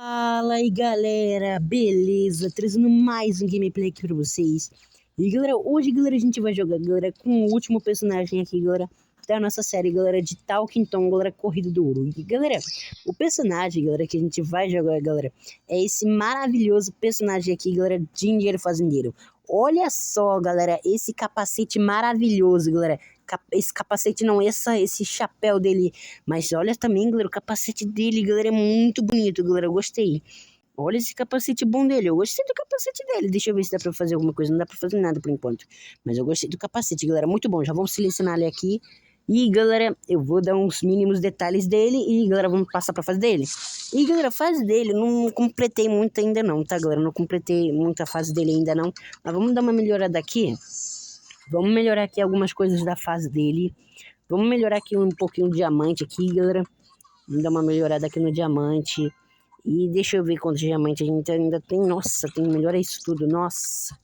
Fala aí galera, beleza? Trazendo mais um gameplay aqui pra vocês. E galera, hoje galera, a gente vai jogar galera, com o último personagem aqui galera, da nossa série galera, de Talking Tom, galera, Corrida do Ouro. E galera, o personagem galera, que a gente vai jogar galera, é esse maravilhoso personagem aqui galera, Ginger Fazendeiro. Olha só galera, esse capacete maravilhoso galera. Esse capacete não, esse chapéu dele. Mas olha também, galera, o capacete dele, galera, é muito bonito, galera. Eu gostei. Olha esse capacete bom dele. Eu gostei do capacete dele. Deixa eu ver se dá pra fazer alguma coisa. Não dá pra fazer nada por enquanto. Mas eu gostei do capacete, galera. Muito bom. Já vamos selecionar ele aqui. E, galera, eu vou dar uns mínimos detalhes dele. E, galera, vamos passar pra fase dele. E, galera, a fase dele, não completei muito ainda não, tá, galera? Não completei muita fase dele ainda não. Mas vamos dar uma melhorada aqui. Vamos melhorar aqui algumas coisas da fase dele. Vamos melhorar aqui um pouquinho o diamante aqui, galera. Vamos dar uma melhorada aqui no diamante. E deixa eu ver quantos diamantes a gente ainda tem. Nossa, tem que melhorar isso tudo. Nossa.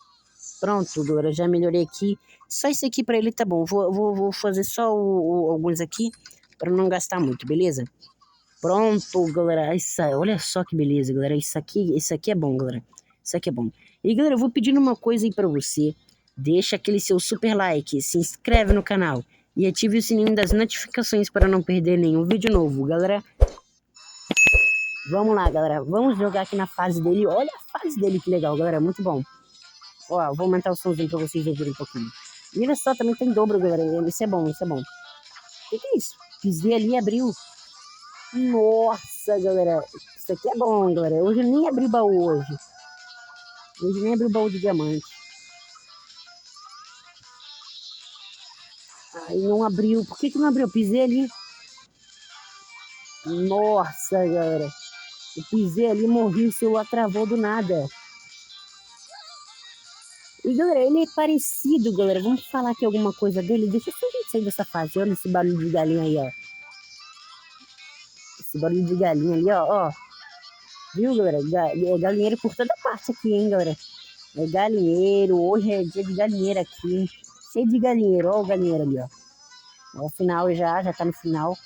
Pronto, galera. Já melhorei aqui. Só isso aqui pra ele tá bom. Vou fazer só alguns aqui. Pra não gastar muito, beleza? Pronto, galera. Olha só que beleza, galera. Isso aqui é bom, galera. Isso aqui é bom. E, galera, eu vou pedindo uma coisa aí pra você. Deixa aquele seu super like, se inscreve no canal e ative o sininho das notificações para não perder nenhum vídeo novo, galera. Vamos lá, galera. Vamos jogar aqui na fase dele. Olha a fase dele, que legal, galera. Muito bom. Ó, vou aumentar o somzinho para vocês ouvirem um pouquinho. E olha só, também tem dobro, galera. Isso é bom, isso é bom. O que é isso? Pisei ali e abriu. Nossa, galera. Isso aqui é bom, galera. Hoje eu nem abri baú hoje. Hoje nem abri baú de diamante. Aí não abriu. Por que não abriu? Eu pisei ali. Nossa, galera. Eu pisei ali, morri, o celular travou do nada. E, galera, ele é parecido, galera. Vamos falar aqui alguma coisa dele. Deixa eu só a gente sair dessa fase. Olha esse barulho de galinha aí, ó. Esse barulho de galinha ali, ó. Viu, galera? É galinheiro por toda parte aqui, hein, galera. É galinheiro. Hoje é dia de galinheiro aqui. Cheio de galinheiro. Ó o galinheiro ali, ó. É o final já tá no final.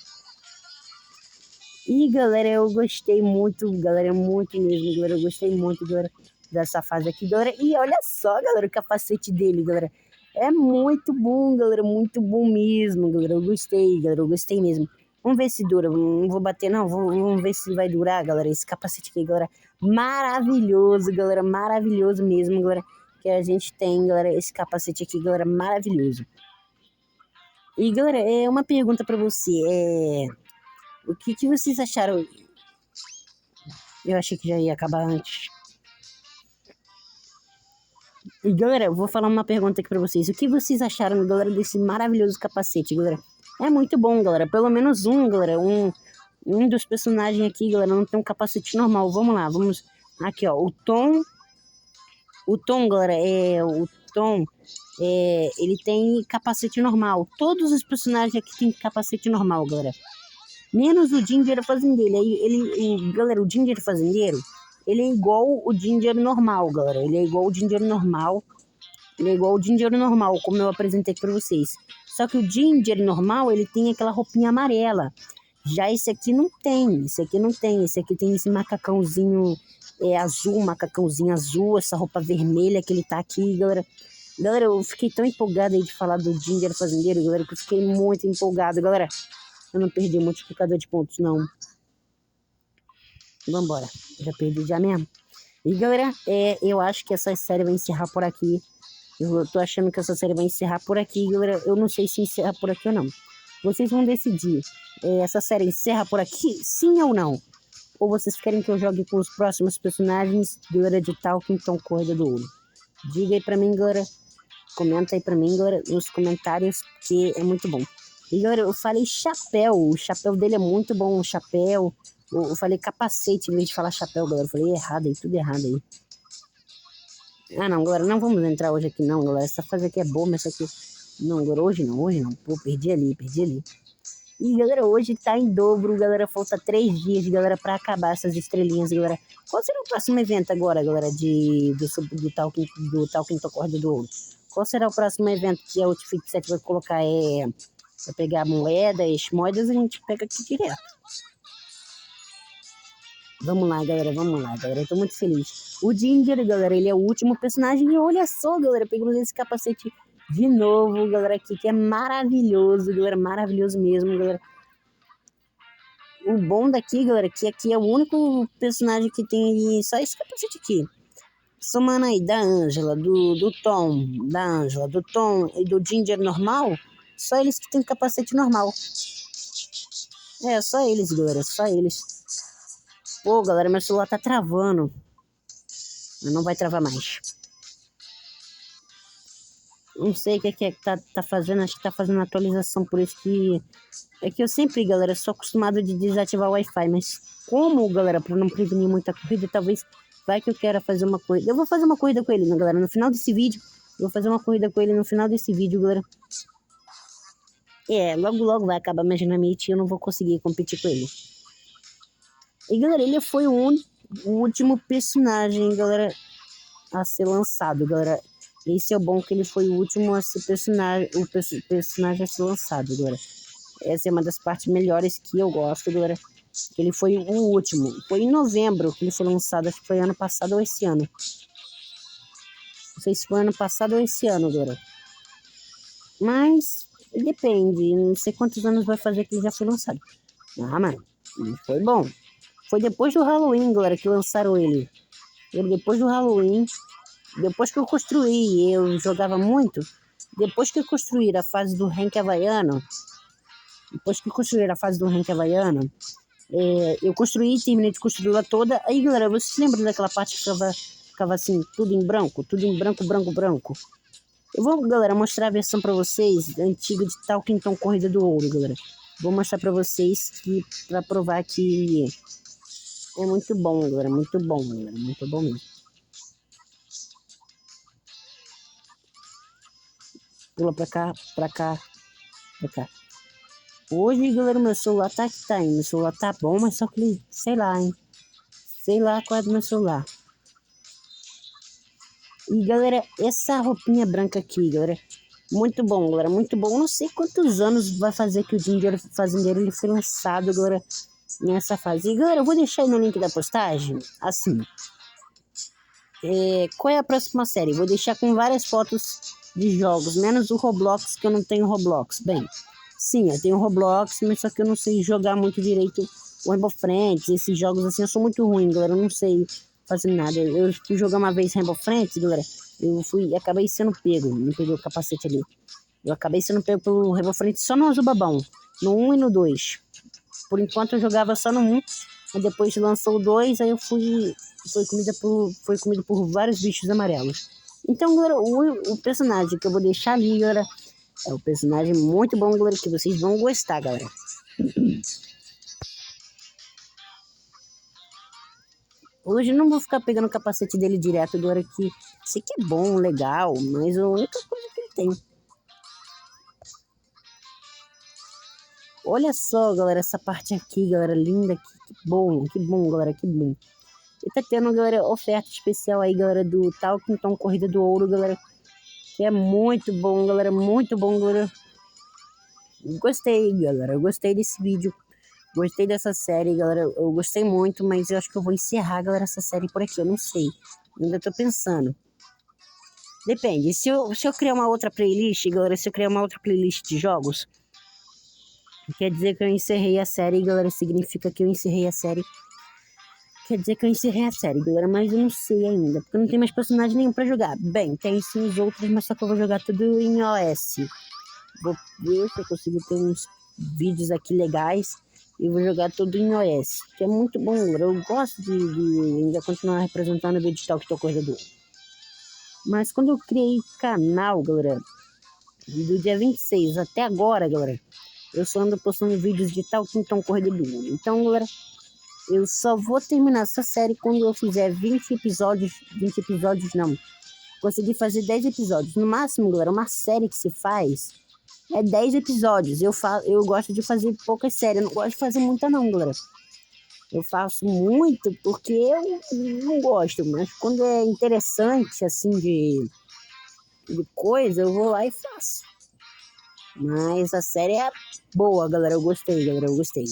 E, galera, eu gostei muito, galera, muito mesmo, galera, eu gostei muito, galera, dessa fase aqui, galera. E olha só, galera, o capacete dele, galera. É muito bom, galera, muito bom mesmo, galera. Eu gostei, galera, eu gostei mesmo. Vamos ver se dura, não vou bater não, vamos ver se vai durar, galera, esse capacete aqui, galera. Maravilhoso, galera, maravilhoso mesmo, galera, que a gente tem, galera, esse capacete aqui, galera, maravilhoso. E, galera, é uma pergunta pra você, o que vocês acharam? Eu achei que já ia acabar antes. E, galera, eu vou falar uma pergunta aqui pra vocês. O que vocês acharam, galera, desse maravilhoso capacete, galera? É muito bom, galera. Pelo menos um, galera. Um dos personagens aqui, galera, não tem um capacete normal. Vamos lá, vamos... Aqui, ó. O Tom, galera, ele tem capacete normal. Todos os personagens aqui têm capacete normal, galera. Menos o Ginger Fazendeiro. Galera, o Ginger Fazendeiro, ele é igual o Ginger normal, galera. Ele é igual o Ginger normal. Ele é igual o Ginger normal, como eu apresentei pra vocês. Só que o Ginger normal, ele tem aquela roupinha amarela. Já esse aqui não tem. Esse aqui não tem. Esse aqui tem esse macacãozinho azul, macacãozinho azul. Essa roupa vermelha que ele tá aqui, galera. Galera, eu fiquei tão empolgado aí de falar do Ginger Fazendeiro, galera, que eu fiquei muito empolgado, galera. Eu não perdi o multiplicador de pontos, não. Vambora. Já perdi já mesmo. E, galera, eu acho que essa série vai encerrar por aqui. Eu tô achando que essa série vai encerrar por aqui, galera. Eu não sei se encerra por aqui ou não. Vocês vão decidir. Essa série encerra por aqui, sim ou não? Ou vocês querem que eu jogue com os próximos personagens, galera, de Talking Tom Corrida do Ouro? Diga aí pra mim, galera. Comenta aí pra mim, galera, nos comentários, que é muito bom. E, galera, eu falei chapéu. O chapéu dele é muito bom. O chapéu. Eu falei capacete em vez de falar chapéu, galera. Eu falei errado aí, tudo errado aí. Ah, não, galera, não vamos entrar hoje aqui, não, galera. Essa fase aqui é boa, mas essa aqui... Não, galera, hoje não. Pô, perdi ali. E, galera, hoje tá em dobro, galera. Falta 3 dias, galera, pra acabar essas estrelinhas, galera. Qual será o próximo evento agora, galera, do Talking Tom Corrida do Ouro? Qual será o próximo evento que a Outfit 7 vai colocar? Vai pegar moedas, a gente pega aqui direto. Vamos lá, galera, vamos lá, galera. Eu tô muito feliz. O Ginger, galera, ele é o último personagem. E olha só, galera, pegamos esse capacete de novo, galera, aqui, que é maravilhoso, galera, maravilhoso mesmo, galera. O bom daqui, galera, que aqui é o único personagem que tem só esse capacete aqui. Somando aí da Ângela, do Tom, da Ângela, do Tom e do Ginger normal, só eles que tem capacete normal. É, só eles, galera, só eles. Pô, galera, meu celular tá travando. Mas não vai travar mais. Não sei o que é que tá fazendo, acho que tá fazendo atualização, por isso que... É que eu sempre, galera, sou acostumado de desativar o Wi-Fi, mas como, galera, pra não prevenir muita corrida, talvez vai que eu quero fazer uma corrida. Eu vou fazer uma corrida com ele, né, galera, no final desse vídeo. Eu vou fazer uma corrida com ele no final desse vídeo, galera. É, logo vai acabar minha dinamite e eu não vou conseguir competir com ele. E, galera, ele foi o último personagem, galera, a ser lançado, galera. Esse é o bom, que ele foi o último a ser personagem a ser lançado, galera. Essa é uma das partes melhores que eu gosto, galera. Que ele foi o último. Foi em novembro que ele foi lançado. Acho que foi ano passado ou esse ano. Não sei se foi ano passado ou esse ano, galera. Mas depende. Não sei quantos anos vai fazer que ele já foi lançado. Ah, mano. Foi bom. Foi depois do Halloween, galera, que lançaram ele. Depois do Halloween. Depois que eu construí, eu jogava muito. Depois que eu construí a fase do rank havaiano. Eu construí, terminei de construir ela toda. Aí, galera, vocês lembram daquela parte que ficava assim, tudo em branco, branco. Eu vou, galera, mostrar a versão pra vocês, antiga de Talkington Corrida do Ouro, galera. Vou mostrar pra vocês pra provar que é muito bom, galera, muito bom mesmo. Pula pra cá. Hoje, galera, meu celular tá que tá, hein? Meu celular tá bom, mas só que ele, sei lá, hein? Sei lá qual é do meu celular. E, galera, essa roupinha branca aqui, galera, muito bom, galera, muito bom. Eu não sei quantos anos vai fazer que o Ginger Fazendeiro ele foi lançado, galera, nessa fase. E, galera, eu vou deixar aí no link da postagem, assim. Qual é a próxima série? Vou deixar com várias fotos de jogos, menos o Roblox, que eu não tenho Roblox. Bem, sim, eu tenho Roblox, mas só que eu não sei jogar muito direito o Rainbow Friends, esses jogos assim, eu sou muito ruim, galera, eu não sei fazer nada. Eu fui jogar uma vez Rainbow Friends, galera, acabei sendo pego, não peguei o capacete ali. Eu acabei sendo pego pelo Rainbow Friends só no Azul Babão, no 1 e no 2. Por enquanto eu jogava só no 1, mas depois lançou o 2, aí eu foi comido por vários bichos amarelos. Então, galera, o personagem que eu vou deixar ali, galera, é um personagem muito bom, galera, que vocês vão gostar, galera. Hoje eu não vou ficar pegando o capacete dele direto, galera, que sei que é bom, legal, mas a única coisa que ele tem. Olha só, galera, essa parte aqui, galera, linda aqui, que bom, galera, que bom. E tá tendo, galera, oferta especial aí, galera, do Talkington Corrida do Ouro, galera, que é muito bom, galera, muito bom, galera. Gostei, galera, eu gostei desse vídeo, gostei dessa série, galera, eu gostei muito, mas eu acho que eu vou encerrar, galera, essa série por aqui, eu não sei, ainda tô pensando. Depende, se eu criar uma outra playlist, galera, se eu criar uma outra playlist de jogos, quer dizer que eu encerrei a série, galera, significa que eu encerrei a série. Quer dizer que eu encerrei a série, galera, mas eu não sei ainda, porque não tem mais personagem nenhum pra jogar. Bem, tem sim os outros, mas só que eu vou jogar tudo em iOS. Vou ver se eu consigo ter uns vídeos aqui legais e vou jogar tudo em iOS, que é muito bom, galera. Eu gosto de ainda continuar representando o vídeo de Talkington Corrida do Ouro. Mas quando eu criei canal, galera, do dia 26 até agora, galera, eu só ando postando vídeos de Talkington Corrida do Ouro. Então, galera, eu só vou terminar essa série quando eu fizer 20 episódios não. Consegui fazer 10 episódios. No máximo, galera, uma série que se faz é 10 episódios. Eu gosto de fazer poucas séries, eu não gosto de fazer muita não, galera. Eu faço muito porque eu não gosto, mas quando é interessante, assim, de coisa, eu vou lá e faço. Mas a série é boa, galera, eu gostei, galera, eu gostei.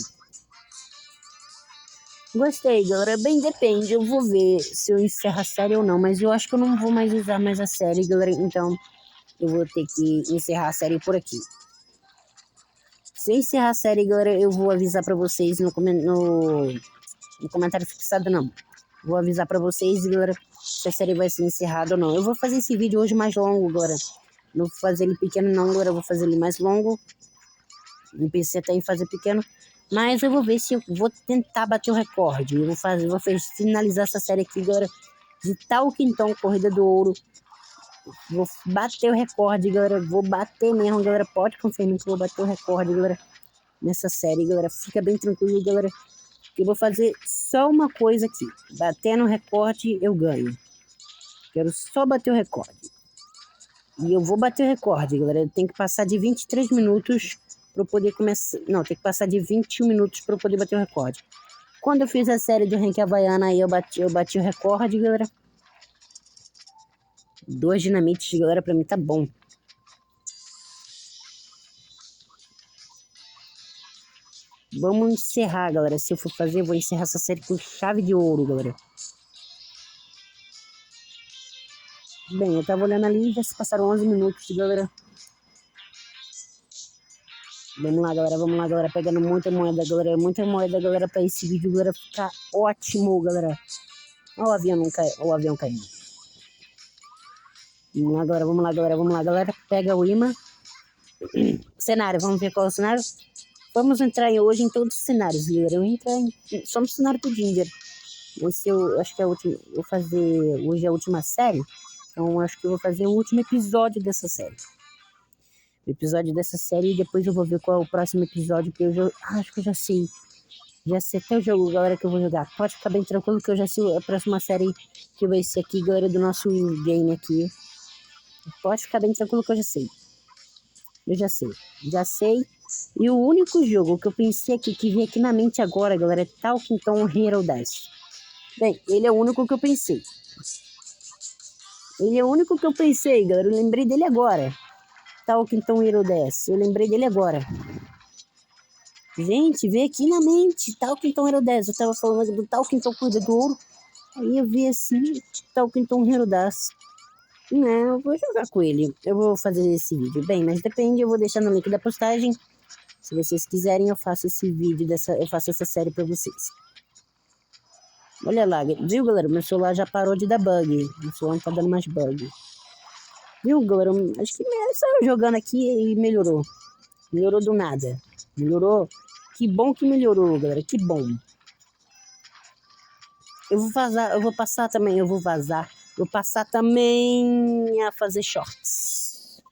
Gostei, galera. Bem, depende. Eu vou ver se eu encerro a série ou não. Mas eu acho que eu não vou mais usar mais a série, galera. Então, eu vou ter que encerrar a série por aqui. Se eu encerrar a série, galera, eu vou avisar pra vocês no comentário fixado, não. Vou avisar pra vocês, galera, se a série vai ser encerrada ou não. Eu vou fazer esse vídeo hoje mais longo, galera. Não vou fazer ele pequeno, não, galera. Eu vou fazer ele mais longo. Não pensei até em fazer pequeno. Mas eu vou ver se eu vou tentar bater o recorde. Eu vou finalizar essa série aqui, galera, de Talkington, Corrida do Ouro. Vou bater o recorde, galera. Vou bater mesmo, galera. Pode confiar em mim que eu vou bater o recorde, galera, nessa série, galera. Fica bem tranquilo, galera. Que eu vou fazer só uma coisa aqui. Batendo o recorde, eu ganho. Quero só bater o recorde. E eu vou bater o recorde, galera. Tem que passar de 23 minutos para eu poder começar. Não, tem que passar de 21 minutos para eu poder bater o recorde. Quando eu fiz a série do Rank Havaiana, aí eu bati o recorde, galera. 2 dinamites, galera, pra mim tá bom. Vamos encerrar, galera. Se eu for fazer, eu vou encerrar essa série com chave de ouro, galera. Bem, eu tava olhando ali e já se passaram 11 minutos, galera. Vamos lá, galera. Vamos lá, galera. Pegando muita moeda, galera. Muita moeda, galera, pra esse vídeo, galera, ficar ótimo, galera. Olha o avião, não cai... o avião caindo. Vamos lá, galera. Vamos lá, galera. Vamos lá, galera. Pega o imã. Cenário. Vamos ver qual é o cenário? Vamos entrar hoje em todos os cenários, galera. Eu vou entrar só no cenário do Ginger. Esse eu acho que é o último. Vou fazer. Hoje é a última série. Então acho que eu vou fazer o último episódio dessa série. O episódio dessa série e depois eu vou ver qual é o próximo episódio. Que eu já, acho que eu já sei. Já sei até o jogo, galera, que eu vou jogar. Pode ficar bem tranquilo que eu já sei a próxima série que vai ser aqui, galera, do nosso game aqui. Pode ficar bem tranquilo que eu já sei. Eu já sei. Já sei. E o único jogo que eu pensei aqui, que veio aqui na mente agora, galera, é Talkington Hero Dash. Bem, ele é o único que eu pensei. Ele é o único que eu pensei, galera. Eu lembrei dele agora. Talkington Hero Dash. Eu lembrei dele agora. Gente, veio aqui na mente. Talkington Hero Dash. Eu tava falando do Talkington Corrida do Ouro. Aí eu vi assim, Talkington Hero Dash. Não, eu vou jogar com ele. Eu vou fazer esse vídeo. Bem, mas depende. Eu vou deixar no link da postagem. Se vocês quiserem, eu faço esse vídeo, eu faço essa série pra vocês. Olha lá, viu, galera? Meu celular já parou de dar bug. Meu celular não tá dando mais bug. Viu, galera? Acho que só eu jogando aqui e melhorou. Melhorou do nada. Melhorou. Que bom que melhorou, galera. Que bom. Eu vou vazar, eu vou passar também, eu vou vazar. Vou passar também a fazer shorts.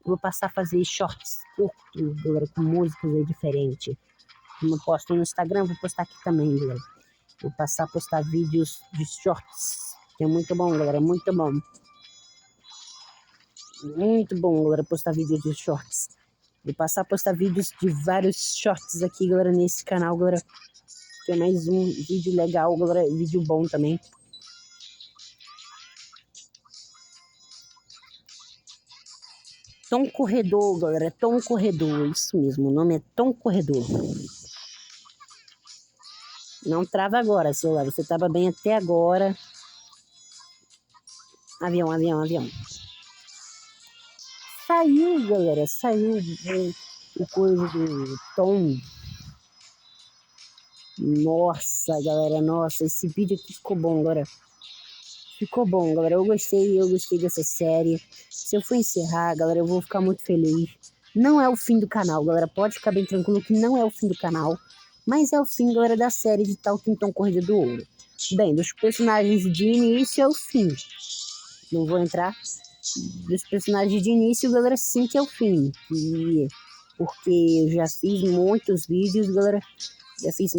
Vou passar a fazer shorts curtos, galera, com músicas aí diferentes. Como eu posto no Instagram, vou postar aqui também, galera. Vou passar a postar vídeos de shorts. Que é muito bom, galera, muito bom. Muito bom, galera, postar vídeos de shorts. Vou passar a postar vídeos de vários shorts aqui, galera, nesse canal, galera. Que é mais um vídeo legal, galera, vídeo bom também. Tom Corredor, galera, Tom Corredor, isso mesmo, o nome é Tom Corredor. Não trava agora, celular, você tava bem até agora. Avião, avião, avião. Saiu, galera, saiu o coisa do Tom. Nossa, galera, nossa, esse vídeo aqui ficou bom, galera. Ficou bom, galera, eu gostei dessa série. Se eu for encerrar, galera, eu vou ficar muito feliz. Não é o fim do canal, galera, pode ficar bem tranquilo que não é o fim do canal. Mas é o fim, galera, da série de Talkington Corrida do Ouro. Bem, dos personagens de início é o fim. Não vou entrar. Dos personagens de início, galera, sim que é o fim. Porque eu já fiz muitos vídeos, galera. Já fiz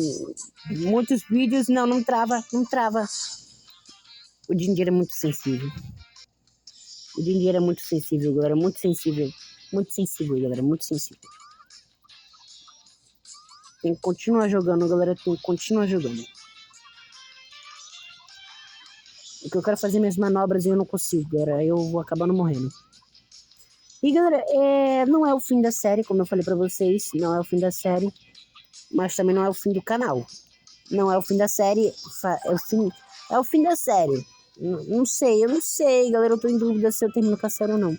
muitos vídeos. Não, não trava, não trava. O Ginger é muito sensível. O Ginger é muito sensível, galera. Muito sensível. Muito sensível, galera. Muito sensível. Tem que continuar jogando, galera. Tem que continuar jogando. Porque eu quero fazer minhas manobras e eu não consigo, galera. Eu vou acabando morrendo. E, galera, não é o fim da série, como eu falei pra vocês. Não é o fim da série. Mas também não é o fim do canal. Não é o fim da série. É o fim da série. Não sei, eu não sei, galera. Eu tô em dúvida se eu termino com a série ou não.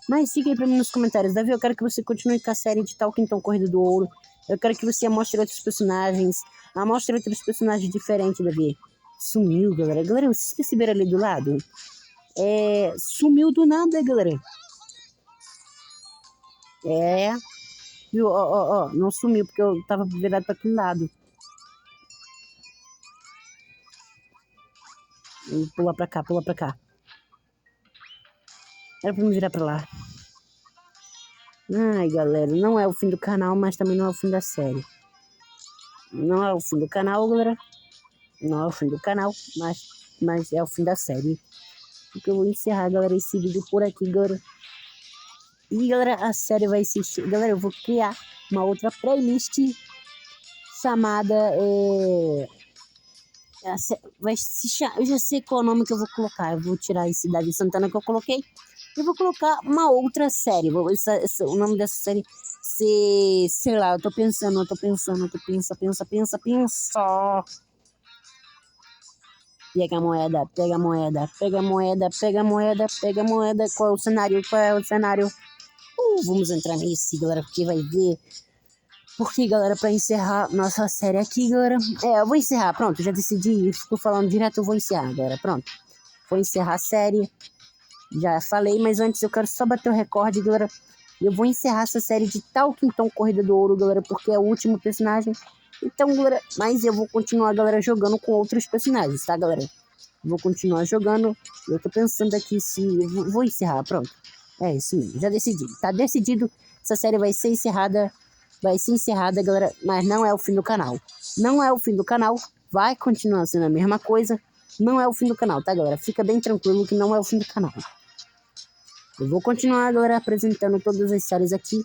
Mas fica aí pra mim nos comentários. Davi, eu quero que você continue com a série de Talkington Corrida do Ouro. Eu quero que você mostre outros personagens. Mostre outros personagens diferentes, Davi. Sumiu, galera. Galera, vocês perceberam ali do lado? Sumiu do nada, galera. Viu? Ó. Não sumiu porque eu tava virado pra aquele lado. Pula pra cá, pula pra cá. Era pra me virar pra lá. Ai, galera, não é o fim do canal, mas também não é o fim da série. Não é o fim do canal, galera. Não é o fim do canal, mas é o fim da série. Porque eu vou encerrar, galera, esse vídeo por aqui, galera. E, galera, a série vai assistir. Galera, eu vou criar uma outra playlist chamada... vai se chamar... Eu já sei qual é o nome que eu vou colocar. Eu vou tirar esse Davi Santana que eu coloquei. Eu vou colocar uma outra série. O nome dessa série sei lá, eu tô pensando. Pensa. Pega a moeda. Qual é o cenário? Vamos entrar nesse, galera, porque vai ver. Porque, galera, pra encerrar nossa série aqui, galera... eu vou encerrar, pronto, já decidi, fico falando direto, eu vou encerrar, galera, pronto. Vou encerrar a série, já falei, mas antes eu quero só bater o recorde, galera. Eu vou encerrar essa série de Talkington Corrida do Ouro, galera, porque é o último personagem. Então, galera, mas eu vou continuar, galera, jogando com outros personagens, tá, galera? Vou continuar jogando, eu tô pensando aqui se... Vou encerrar, pronto. É isso mesmo, já decidi, tá decidido, essa série vai ser encerrada, galera, mas não é o fim do canal. Não é o fim do canal, vai continuar sendo a mesma coisa, não é o fim do canal, tá, galera? Fica bem tranquilo que não é o fim do canal. Eu vou continuar, galera, apresentando todas as séries aqui,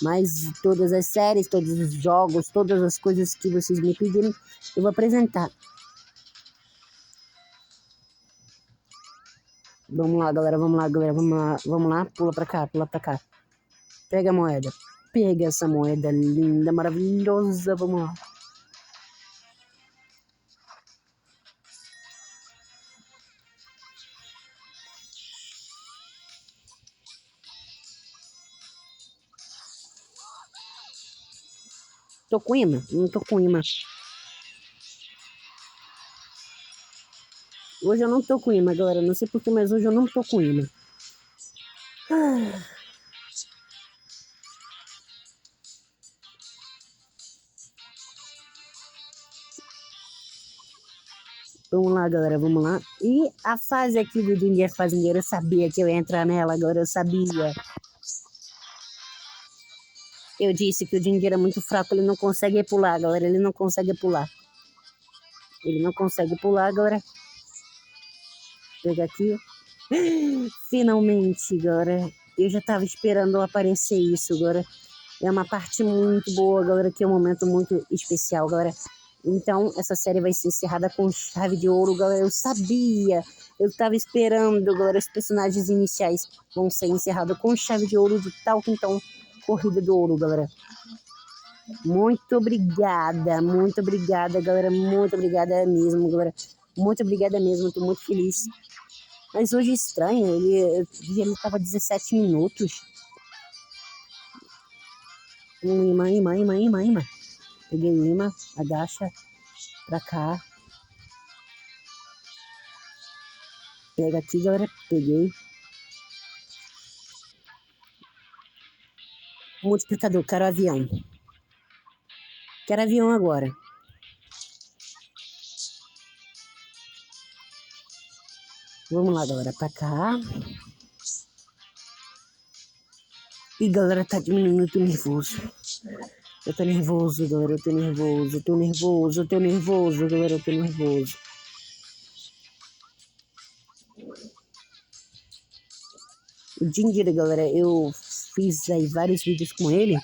mas todas as séries, todos os jogos, todas as coisas que vocês me pediram, eu vou apresentar. Vamos lá, galera, vamos lá, pula pra cá. Pega a moeda. Pega essa moeda linda, maravilhosa, vamos lá. Tô com imã? Não tô com imã. Hoje eu não tô com imã, galera, não sei porquê, mas hoje eu não tô com imã. Vamos lá, galera, vamos lá. E a fase aqui do Ginger Fazendeiro, eu sabia que eu ia entrar nela, galera, eu sabia. Eu disse que o Ginger é muito fraco, ele não consegue pular, galera, ele não consegue pular. Galera. Pega aqui. Finalmente, galera. Eu já tava esperando aparecer isso, galera. É uma parte muito boa, galera, que é um momento muito especial, galera. Então, essa série vai ser encerrada com chave de ouro, galera. Eu sabia. Eu tava esperando, galera. Os personagens iniciais vão ser encerrados com chave de ouro de Talkington Corrida do Ouro, galera. Muito obrigada, galera. Muito obrigada mesmo, galera. Muito obrigada mesmo. Tô muito feliz. Mas hoje é estranho. Ele tava 17 minutos. Imã. Peguei o imã, agacha pra cá. Pega aqui, galera. Peguei. Multiplicador, quero avião. Quero avião agora. Vamos lá, galera, pra cá. E, galera, tá diminuindo, eu tô nervoso. Eu tô nervoso, galera, eu tô nervoso, galera, eu tô nervoso. O Ginger, galera, eu fiz aí vários vídeos com ele.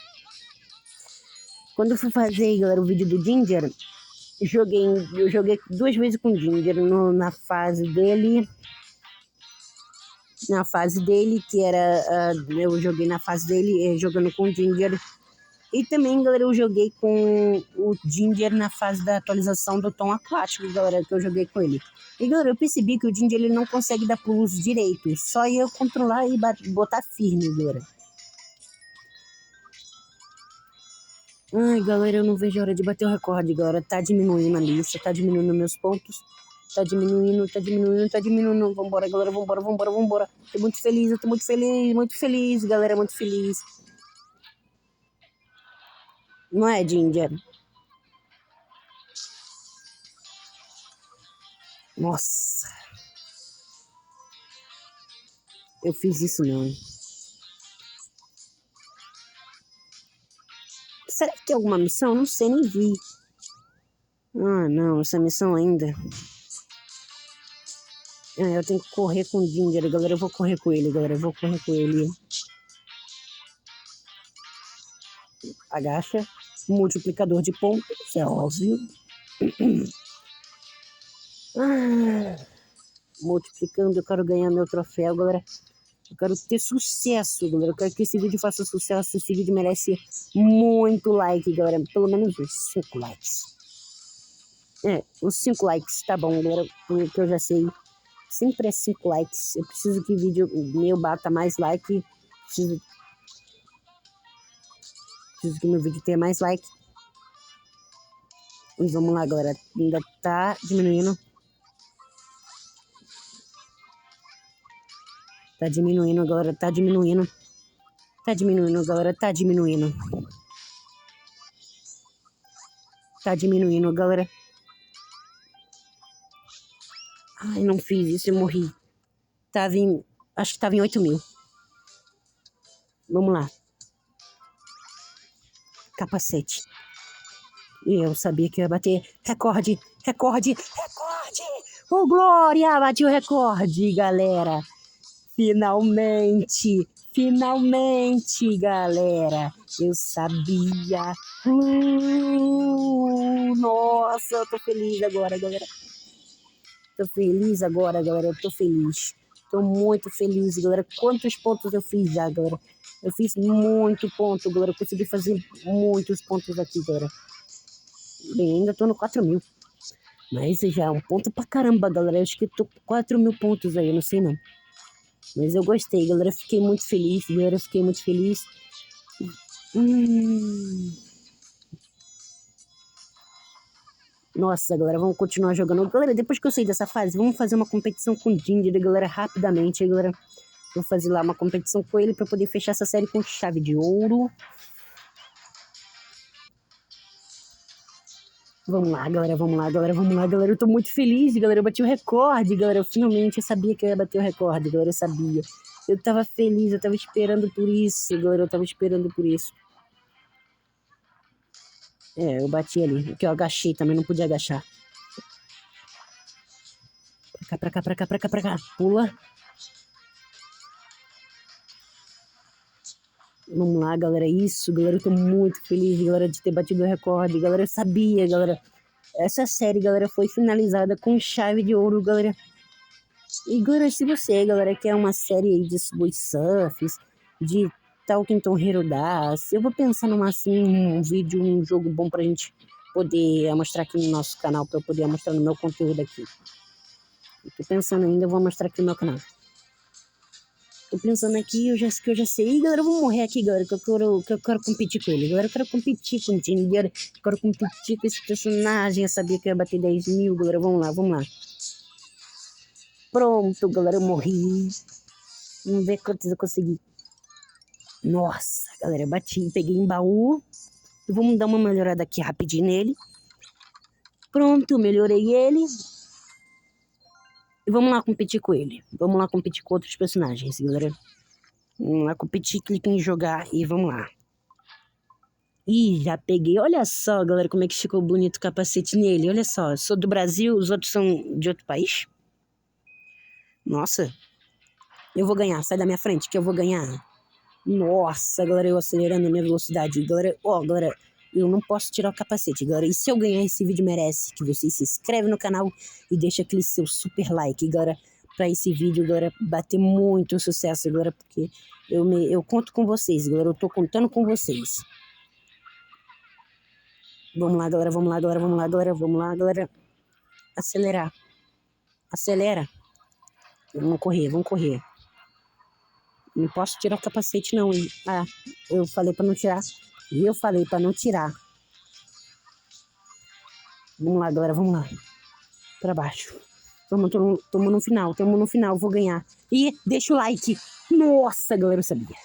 Quando eu fui fazer, galera, o vídeo do Ginger, eu joguei 2 vezes com o Ginger na fase dele. Na fase dele, que era... eu joguei na fase dele, jogando com o Ginger. E também, galera, eu joguei com o Ginger na fase da atualização do tom aquático, galera, que eu joguei com ele. E, galera, eu percebi que o Ginger ele não consegue dar pulos direito, só ia controlar e botar firme, galera. Ai, galera, eu não vejo a hora de bater o recorde, galera. Tá diminuindo a lista, tá diminuindo meus pontos. Tá diminuindo, tá diminuindo, tá diminuindo. Vambora, galera, vambora, vambora, vambora. Tô muito feliz, eu tô muito feliz, galera, muito feliz. Não é, Ginger? Nossa. Eu fiz isso não, hein? Será que tem alguma missão? Não sei, nem vi. Ah, não, essa missão ainda. Eu tenho que correr com o Ginger, galera. Eu vou correr com ele, galera. Eu vou correr com ele. Agacha. Multiplicador de pontos, é óbvio. Multiplicando, eu quero ganhar meu troféu, galera. Eu quero ter sucesso, galera. Eu quero que esse vídeo faça sucesso. Esse vídeo merece muito like, galera. Pelo menos uns 5 likes. Uns 5 likes, tá bom, galera. Porque eu já sei. Sempre é 5 likes. Eu preciso que o vídeo meu bata mais like. Preciso que meu vídeo tenha mais like. E vamos lá, galera. Ainda tá diminuindo. Tá diminuindo, galera. Tá diminuindo. Tá diminuindo, galera. Tá diminuindo. Tá diminuindo, galera. Ai, não fiz isso, eu morri. Acho que tava em 8.000. Vamos lá. Capacete. E eu sabia que eu ia bater recorde, recorde, recorde! Ô, Glória! Bati o recorde, galera! Finalmente! Finalmente, galera! Eu sabia! Nossa, eu tô feliz agora, galera! Tô feliz agora, galera. Eu tô feliz. Tô muito feliz, galera. Quantos pontos eu fiz já, galera? Eu fiz muito ponto, galera. Eu consegui fazer muitos pontos aqui, galera. Bem, ainda tô no 4.000. Mas já é um ponto pra caramba, galera. Eu acho que tô com 4.000 pontos aí, eu não sei não. Mas eu gostei, galera. Fiquei muito feliz, galera. Fiquei muito feliz. Nossa, galera, vamos continuar jogando. Galera, depois que eu sair dessa fase, vamos fazer uma competição com o Ginger, galera, rapidamente, galera. Vou fazer lá uma competição com ele pra poder fechar essa série com chave de ouro. Vamos lá, galera, vamos lá, galera, vamos lá, galera. Eu tô muito feliz, galera. Eu bati o recorde, galera. Eu sabia que eu ia bater o recorde, galera. Eu sabia. Eu tava feliz, eu tava esperando por isso, galera. Eu tava esperando por isso. Eu bati ali, porque eu agachei também, não podia agachar. Pra cá, pra cá, pra cá, pra cá, pra cá. Pula. Vamos lá, galera. Isso, galera. Eu tô muito feliz, galera, de ter batido o recorde. Galera, eu sabia, galera. Essa série, galera, foi finalizada com chave de ouro, galera. E, galera, se você, galera, quer uma série aí de Subway Surfers, de Talking Tom Hero Das, eu vou pensar um vídeo, um jogo bom pra gente poder mostrar aqui no nosso canal, pra eu poder mostrar no meu conteúdo aqui. Eu tô pensando ainda, eu vou mostrar aqui no meu canal. Tô pensando aqui, que eu já sei. Ih, galera, eu vou morrer aqui, galera, que eu quero competir com ele. Galera, eu quero competir com o Ginger, eu quero competir com esse personagem. Eu sabia que eu ia bater 10.000, galera. Vamos lá, vamos lá. Pronto, galera, eu morri. Vamos ver quantos eu consegui. Nossa, galera, eu bati, peguei em baú. Vamos dar uma melhorada aqui rapidinho nele. Pronto, melhorei ele. E vamos lá competir com ele. Vamos lá competir com outros personagens, galera. Vamos lá competir, clique em jogar e vamos lá. Ih, já peguei. Olha só, galera, como é que ficou bonito o capacete nele. Olha só, eu sou do Brasil, os outros são de outro país. Nossa. Eu vou ganhar, sai da minha frente que eu vou ganhar. Nossa, galera, eu acelerando a minha velocidade. Galera, galera, eu não posso tirar o capacete, galera. E se eu ganhar, esse vídeo merece que vocês se inscrevem no canal e deixem aquele seu super like, galera, pra esse vídeo, galera, bater muito sucesso, galera, porque eu conto com vocês, galera. Eu tô contando com vocês. Vamos lá, galera, vamos lá, galera, vamos lá, galera, vamos lá, galera. Acelerar. Acelera. Vamos correr, vamos correr. Não posso tirar o capacete não, hein? Ah, eu falei pra não tirar. Eu falei pra não tirar. Vamos lá, galera, vamos lá. Pra baixo. Tamo no final, vou ganhar. E deixa o like. Nossa, galera, eu sabia.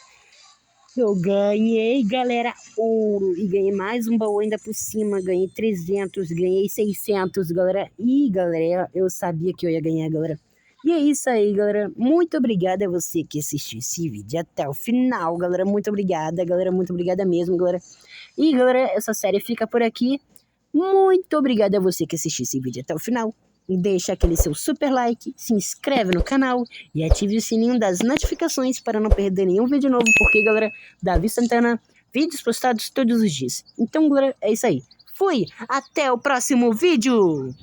Eu ganhei, galera, ouro. E ganhei mais um baú ainda por cima. Ganhei 300, ganhei 600, galera. E, galera, eu sabia que eu ia ganhar, galera. E é isso aí, galera. Muito obrigada a você que assistiu esse vídeo até o final, galera. Muito obrigada, galera. Muito obrigada mesmo, galera. E, galera, essa série fica por aqui. Muito obrigada a você que assistiu esse vídeo até o final. Deixa aquele seu super like, se inscreve no canal e ative o sininho das notificações para não perder nenhum vídeo novo, porque, galera, Davi Santana, vídeos postados todos os dias. Então, galera, é isso aí. Fui! Até o próximo vídeo!